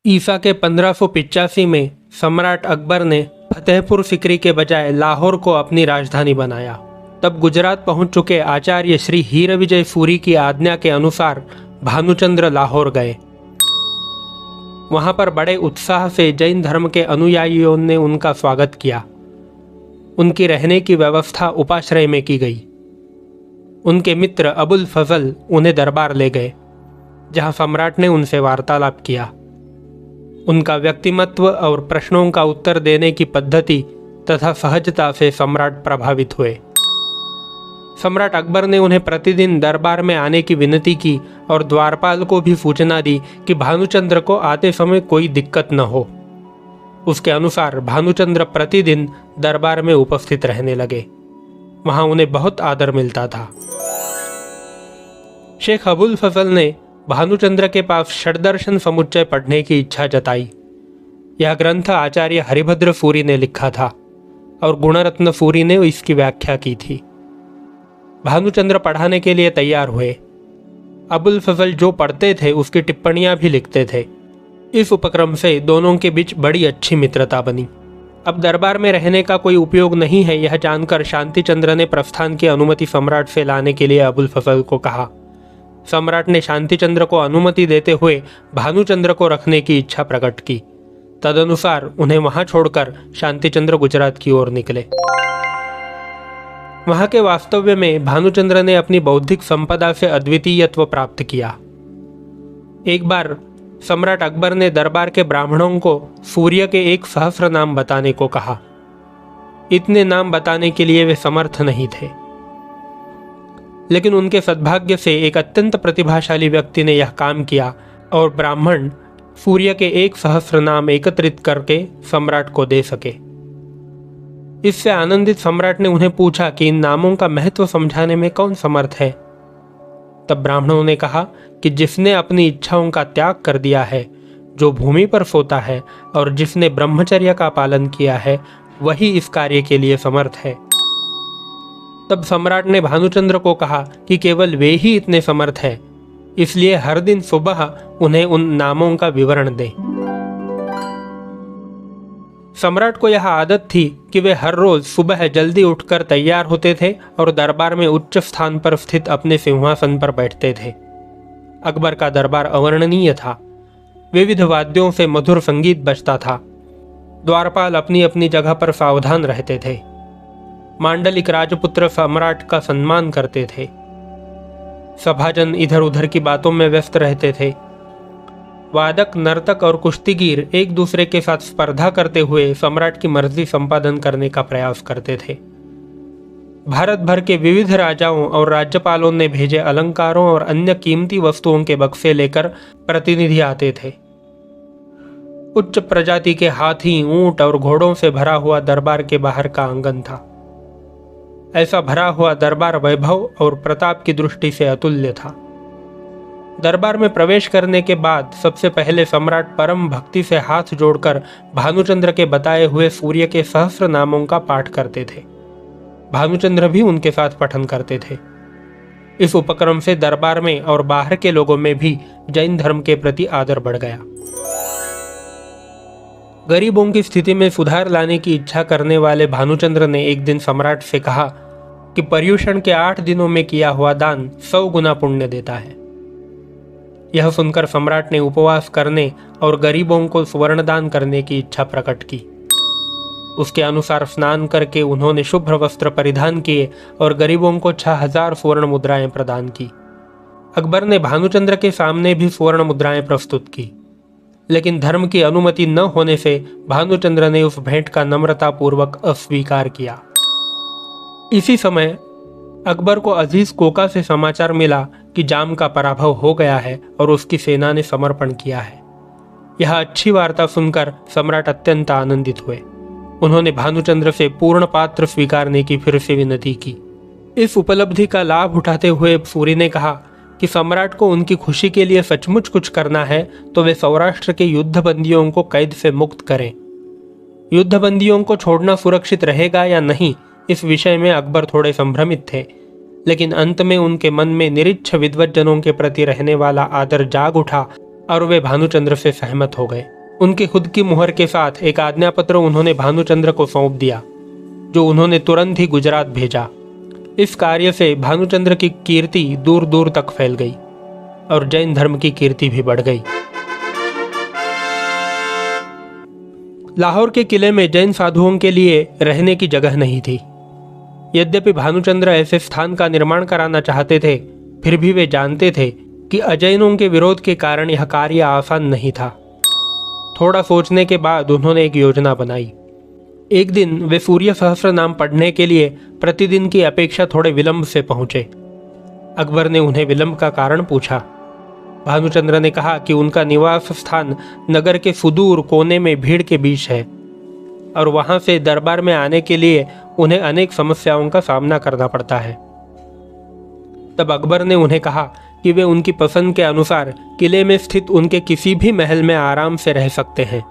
ईसा के 1585 में सम्राट अकबर ने फतेहपुर सिकरी के बजाय लाहौर को अपनी राजधानी बनाया। तब गुजरात पहुंच चुके आचार्य श्री हीर विजय सूरी की आज्ञा के अनुसार भानुचंद्र लाहौर गए। वहां पर बड़े उत्साह से जैन धर्म के अनुयायियों ने उनका स्वागत किया। उनकी रहने की व्यवस्था उपाश्रय में की गई। उनके मित्र अबुल फजल उन्हें दरबार ले गए, जहां सम्राट ने उनसे वार्तालाप किया। उनका व्यक्तिमत्व और प्रश्नों का उत्तर देने की पद्धति तथा सहजता से सम्राट प्रभावित हुए। सम्राट अकबर ने उन्हें प्रतिदिन दरबार में आने की विनती की और द्वारपाल को भी सूचना दी कि भानुचंद्र को आते समय कोई दिक्कत न हो। उसके अनुसार भानुचंद्र प्रतिदिन दरबार में उपस्थित रहने लगे। वहां उन्हें बहुत आदर मिलता था। शेख अबुल फजल ने भानुचंद्र के पास षड्दर्शन समुच्चय पढ़ने की इच्छा जताई। यह ग्रंथ आचार्य हरिभद्र सूरी ने लिखा था और गुणरत्न सूरी ने इसकी व्याख्या की थी। भानुचंद्र पढ़ाने के लिए तैयार हुए। अबुल फजल जो पढ़ते थे उसकी टिप्पणियां भी लिखते थे। इस उपक्रम से दोनों के बीच बड़ी अच्छी मित्रता बनी। अब दरबार में रहने का कोई उपयोग नहीं है, यह जानकर शांतिचंद्र ने प्रस्थान की अनुमति सम्राट से लाने के लिए अबुल फजल को कहा। सम्राट ने शांतिचंद्र को अनुमति देते हुए भानुचंद्र को रखने की इच्छा प्रकट की। तदनुसार उन्हें वहां छोड़कर शांतिचंद्र गुजरात की ओर निकले। वहां के वास्तव्य में भानुचंद्र ने अपनी बौद्धिक संपदा से अद्वितीयत्व प्राप्त किया। एक बार सम्राट अकबर ने दरबार के ब्राह्मणों को सूर्य के 1 सहस्र नाम बताने को कहा। इतने नाम बताने के लिए वे समर्थ नहीं थे, लेकिन उनके सद्भाग्य से एक अत्यंत प्रतिभाशाली व्यक्ति ने यह काम किया और ब्राह्मण सूर्य के 1 सहस्र नाम एकत्रित करके सम्राट को दे सके। इससे आनंदित सम्राट ने उन्हें पूछा कि इन नामों का महत्व समझाने में कौन समर्थ है। तब ब्राह्मणों ने कहा कि जिसने अपनी इच्छाओं का त्याग कर दिया है, जो भूमि पर सोता है और जिसने ब्रह्मचर्य का पालन किया है, वही इस कार्य के लिए समर्थ है। तब सम्राट ने भानुचंद्र को कहा कि केवल वे ही इतने समर्थ हैं, इसलिए हर दिन सुबह उन्हें उन नामों का विवरण दें। सम्राट को यह आदत थी कि वे हर रोज सुबह जल्दी उठकर तैयार होते थे और दरबार में उच्च स्थान पर स्थित अपने सिंहासन पर बैठते थे। अकबर का दरबार अवर्णनीय था। विविध वाद्यों से मधुर संगीत बजता था। द्वारपाल अपनी अपनी जगह पर सावधान रहते थे। मांडलिक राजपुत्र सम्राट का सम्मान करते थे। सभाजन इधर उधर की बातों में व्यस्त रहते थे। वादक, नर्तक और कुश्तीगीर एक दूसरे के साथ स्पर्धा करते हुए सम्राट की मर्जी संपादन करने का प्रयास करते थे। भारत भर के विविध राजाओं और राज्यपालों ने भेजे अलंकारों और अन्य कीमती वस्तुओं के बक्से लेकर प्रतिनिधि आते थे। उच्च प्रजाति के हाथी, ऊंट और घोड़ों से भरा हुआ दरबार के बाहर का आंगन था। ऐसा भरा हुआ दरबार वैभव और प्रताप की दृष्टि से अतुल्य था। दरबार में प्रवेश करने के बाद सबसे पहले सम्राट परम भक्ति से हाथ जोड़कर भानुचंद्र के बताए हुए सूर्य के सहस्र नामों का पाठ करते थे। भानुचंद्र भी उनके साथ पठन करते थे। इस उपक्रम से दरबार में और बाहर के लोगों में भी जैन धर्म के प्रति आदर बढ़ गया। गरीबों की स्थिति में सुधार लाने की इच्छा करने वाले भानुचंद्र ने एक दिन सम्राट से कहा कि पर्युषण के 8 दिनों में किया हुआ दान 100 गुना पुण्य देता है। यह सुनकर सम्राट ने उपवास करने और गरीबों को स्वर्ण दान करने की इच्छा प्रकट की। उसके अनुसार स्नान करके उन्होंने शुभ्र वस्त्र परिधान किए और गरीबों को 6000 स्वर्ण मुद्राएं प्रदान की। अकबर ने भानुचंद्र के सामने भी स्वर्ण मुद्राएं प्रस्तुत की, लेकिन धर्म की अनुमति न होने से भानुचंद्र ने उस भेंट का नम्रता पूर्वक अस्वीकार किया। इसी समय अकबर को अजीज कोका से समाचार मिला कि जाम का पराभव हो गया है और उसकी सेना ने समर्पण किया है। यह अच्छी वार्ता सुनकर सम्राट अत्यंत आनंदित हुए। उन्होंने भानुचंद्र से पूर्ण पात्र स्वीकारने की फिर से विनती की। इस उपलब्धि का लाभ उठाते हुए सूरी ने कहा कि सम्राट को उनकी खुशी के लिए सचमुच कुछ करना है तो वे सौराष्ट्र के युद्धबंदियों को कैद से मुक्त करें। युद्धबंदियों को छोड़ना सुरक्षित रहेगा या नहीं, इस विषय में अकबर थोड़े संभ्रमित थे, लेकिन अंत में उनके मन में निरीच्छ विद्वज्जनों के प्रति रहने वाला आदर जाग उठा और वे भानुचंद्र से सहमत हो गए। उनके खुद की मुहर के साथ एक आज्ञापत्र उन्होंने भानुचंद्र को सौंप दिया, जो उन्होंने तुरंत ही गुजरात भेजा। इस कार्य से भानुचंद्र की कीर्ति दूर दूर तक फैल गई और जैन धर्म की कीर्ति भी बढ़ गई। लाहौर के किले में जैन साधुओं के लिए रहने की जगह नहीं थी। यद्यपि भानुचंद्र ऐसे स्थान का निर्माण कराना चाहते थे, फिर भी वे जानते थे कि अजैनों के विरोध के कारण यह कार्य आसान नहीं था। थोड़ा सोचने के बाद उन्होंने एक योजना बनाई। एक दिन वे सूर्य सहस्त्र नाम पढ़ने के लिए प्रतिदिन की अपेक्षा थोड़े विलंब से पहुंचे। अकबर ने उन्हें विलंब का कारण पूछा। भानुचंद्र ने कहा कि उनका निवास स्थान नगर के सुदूर कोने में भीड़ के बीच है और वहां से दरबार में आने के लिए उन्हें अनेक समस्याओं का सामना करना पड़ता है। तब अकबर ने उन्हें कहा कि वे उनकी पसंद के अनुसार किले में स्थित उनके किसी भी महल में आराम से रह सकते हैं।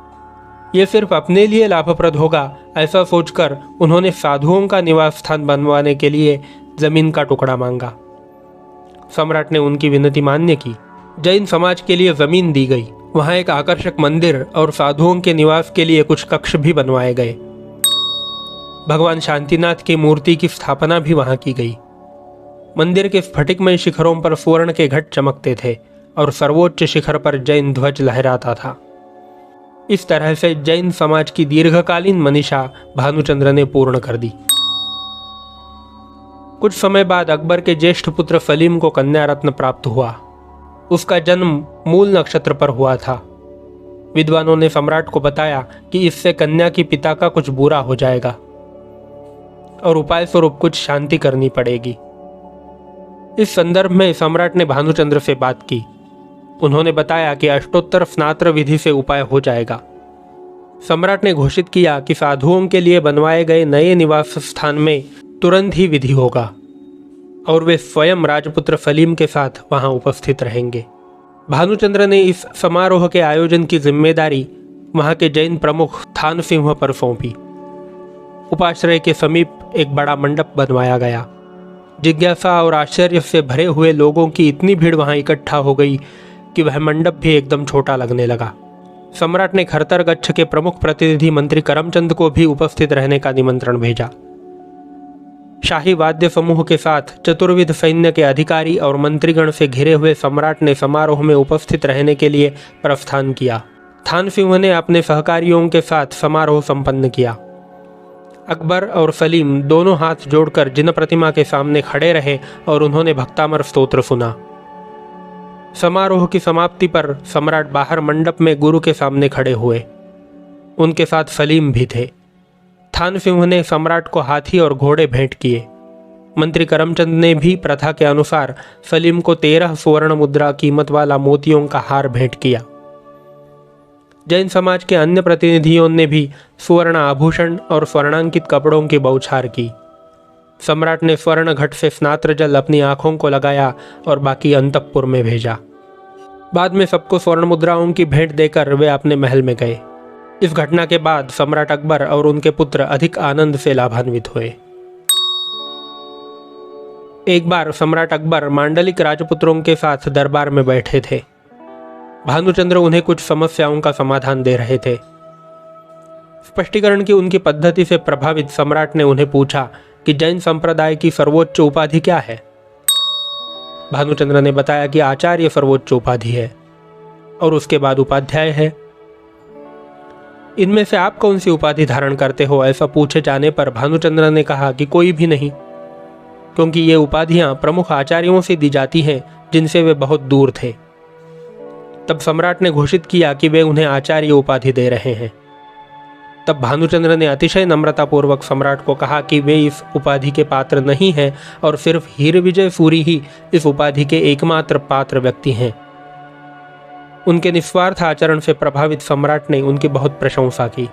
ये सिर्फ अपने लिए लाभप्रद होगा, ऐसा सोचकर उन्होंने साधुओं का निवास स्थान बनवाने के लिए जमीन का टुकड़ा मांगा। सम्राट ने उनकी विनती मान्य की। जैन समाज के लिए जमीन दी गई। वहां एक आकर्षक मंदिर और साधुओं के निवास के लिए कुछ कक्ष भी बनवाए गए। भगवान शांतिनाथ की मूर्ति की स्थापना भी वहां की गई। मंदिर के स्फटिकमय शिखरों पर स्वर्ण के घट चमकते थे और सर्वोच्च शिखर पर जैन ध्वज लहराता था। इस तरह से जैन समाज की दीर्घकालीन मनीषा भानुचंद्र ने पूर्ण कर दी। कुछ समय बाद अकबर के ज्येष्ठ पुत्र सलीम को कन्या रत्न प्राप्त हुआ। उसका जन्म मूल नक्षत्र पर हुआ था। विद्वानों ने सम्राट को बताया कि इससे कन्या की पिता का कुछ बुरा हो जाएगा और उपाय स्वरूप कुछ शांति करनी पड़ेगी। इस संदर्भ में सम्राट ने भानुचंद्र से बात की। उन्होंने बताया कि अष्टोत्तर स्नात्र विधि से उपाय हो जाएगा। सम्राट ने घोषित किया कि साधुओं के लिए बनवाए गए नए निवास स्थान में तुरंत ही विधि होगा और वे स्वयं राजपुत्र सलीम के साथ वहां उपस्थित रहेंगे। भानुचंद्र ने इस समारोह के आयोजन की जिम्मेदारी वहां के जैन प्रमुख थानसिंह पर सौंपी। उपाश्रय के समीप एक बड़ा मंडप बनवाया गया। जिज्ञासा और आश्चर्य से भरे हुए लोगों की इतनी भीड़ वहां इकट्ठा हो गई कि वह मंडप भी एकदम छोटा लगने लगा। सम्राट ने खरतरगच्छ के प्रमुख प्रतिनिधि मंत्री करमचंद को भी उपस्थित रहने का निमंत्रण भेजा। शाही वाद्य समूह के साथ चतुर्विध सैन्य के अधिकारी और मंत्रीगण से घिरे हुए सम्राट ने समारोह में उपस्थित रहने के लिए प्रस्थान किया। थानसिंह ने अपने सहकारियों के साथ समारोह संपन्न किया। अकबर और सलीम दोनों हाथ जोड़कर जिन प्रतिमा के सामने खड़े रहे और उन्होंने भक्तामर स्तोत्र सुना। समारोह की समाप्ति पर सम्राट बाहर मंडप में गुरु के सामने खड़े हुए। उनके साथ सलीम भी थे। थानसिंह ने सम्राट को हाथी और घोड़े भेंट किए। मंत्री करमचंद ने भी प्रथा के अनुसार सलीम को 13 स्वर्ण मुद्रा कीमत वाला मोतियों का हार भेंट किया। जैन समाज के अन्य प्रतिनिधियों ने भी स्वर्ण आभूषण और स्वर्णांकित कपड़ों की बौछार की। सम्राट ने स्वर्ण घट से स्नात्र जल अपनी आंखों को लगाया और बाकी अंतःपुर में भेजा। बाद में सबको स्वर्ण मुद्राओं की भेंट देकर वे अपने महल में गए। इस घटना के बाद सम्राट अकबर और उनके पुत्र अधिक आनंद से लाभान्वित हुए। एक बार सम्राट अकबर मांडलिक राजपुत्रों के साथ दरबार में बैठे थे। भानुचंद्र उन्हें कुछ समस्याओं का समाधान दे रहे थे। स्पष्टीकरण की उनकी पद्धति से प्रभावित सम्राट ने उन्हें पूछा कि जैन संप्रदाय की सर्वोच्च उपाधि क्या है। भानुचंद्र ने बताया कि आचार्य सर्वोच्च उपाधि है और उसके बाद उपाध्याय है। इनमें से आप कौन सी उपाधि धारण करते हो, ऐसा पूछे जाने पर भानुचंद्र ने कहा कि कोई भी नहीं, क्योंकि ये उपाधियां प्रमुख आचार्यों से दी जाती हैं जिनसे वे बहुत दूर थे। तब सम्राट ने घोषित किया कि वे उन्हें आचार्य उपाधि दे रहे हैं। तब भानुचंद्र ने अतिशय नम्रतापूर्वक सम्राट को कहा कि वे इस उपाधि के पात्र नहीं हैं और सिर्फ हीर विजय सूरी ही इस उपाधि के एकमात्र पात्र व्यक्ति हैं। उनके निस्वार्थ आचरण से प्रभावित सम्राट ने उनकी बहुत प्रशंसा की।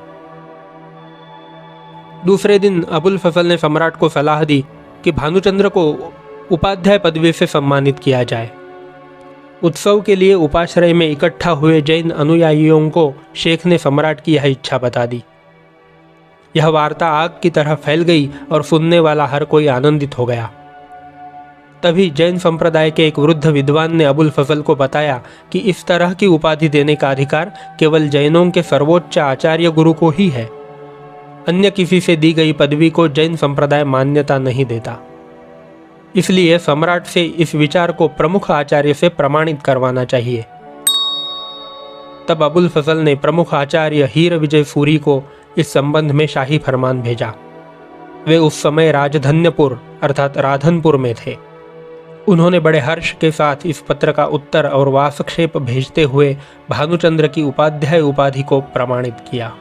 दूसरे दिन अबुल फजल ने सम्राट को सलाह दी कि भानुचंद्र को उपाध्याय पदवी से सम्मानित किया जाए। उत्सव के लिए उपाश्रय में इकट्ठा हुए जैन अनुयायियों को शेख ने सम्राट की यह इच्छा बता दी। यह वार्ता आग की तरह फैल गई और सुनने वाला हर कोई आनंदित हो गया। तभी जैन संप्रदाय के एक वृद्ध विद्वान ने अबुल फजल को बताया कि इस तरह की उपाधि देने का अधिकार केवल जैनों के सर्वोच्च आचार्य गुरु को ही है। अन्य किसी से दी गई पदवी को जैन संप्रदाय मान्यता नहीं देता। इसलिए सम्राट से इस विचार को प्रमुख आचार्य से प्रमाणित करवाना चाहिए। तब अबुल फजल ने प्रमुख आचार्य हीर विजय सूरी को इस संबंध में शाही फरमान भेजा। वे उस समय राजधन्यपुर अर्थात राधनपुर में थे। उन्होंने बड़े हर्ष के साथ इस पत्र का उत्तर और वासक्षेप भेजते हुए भानुचंद्र की उपाध्याय उपाधि को प्रमाणित किया।